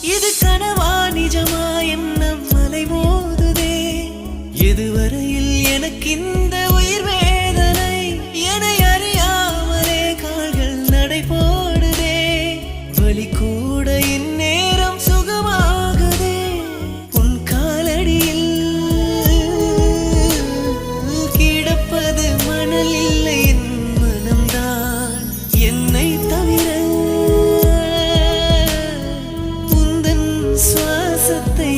இது கனவா நிஜமா என்ன மலை மோதுதே எதுவரையில் எனக்கு இந்த உயிர் வேதனை என்னை அறியாமலே கால்கள் நடை போடுதே வலி கூட இந்நேரம் சுகமாகுதே உன் காலடியில் கிடப்பது மணல் இல்லை என் மனம்தான் என்னை தவிர சுவாசத்தை